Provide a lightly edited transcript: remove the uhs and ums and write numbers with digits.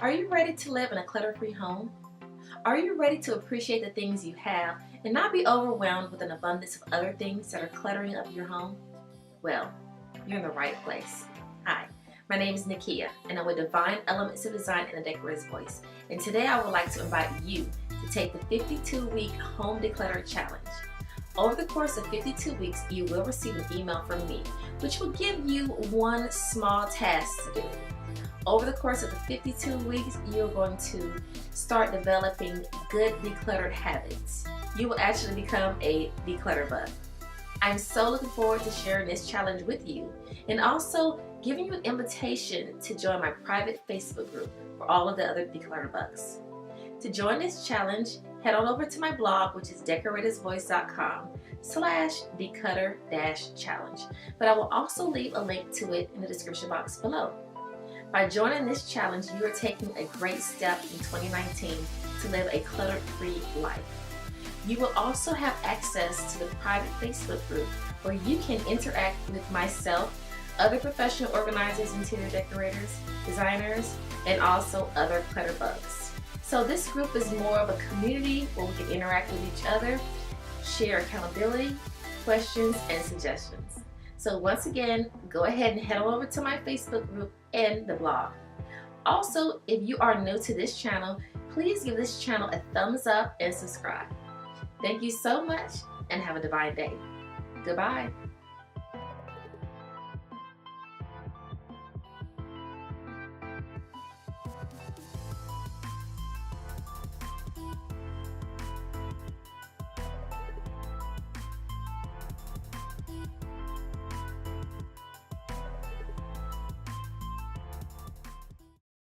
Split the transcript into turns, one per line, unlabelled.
Are you ready to live in a clutter-free home? Are you ready to appreciate the things you have and not be overwhelmed with an abundance of other things that are cluttering up your home? Well, you're in the right place. Hi, my name is Nakia, and I'm with Divine Elements of Design and the Decorator's Voice. And today I would like to invite you to take the 52-week Home Declutter Challenge. Over the course of 52 weeks, you will receive an email from me, which will give you one small task to do. Over the course of the 52 weeks, you're going to start developing good decluttered habits. You will actually become a declutter buff. I'm so looking forward to sharing this challenge with you and also giving you an invitation to join my private Facebook group for all of the other declutter bugs. To join this challenge, head on over to my blog, which is decoratorsvoice.com/declutter-challenge. But I will also leave a link to it in the description box below. By joining this challenge, you are taking a great step in 2019 to live a clutter-free life. You will also have access to the private Facebook group where you can interact with myself, other professional organizers, interior decorators, designers, and also other clutter bugs. So this group is more of a community where we can interact with each other, share accountability, questions, and suggestions. So once again, go ahead and head on over to my Facebook group and the blog. Also, if you are new to this channel, please give this channel a thumbs up and subscribe. Thank you so much and have a divine day. Goodbye.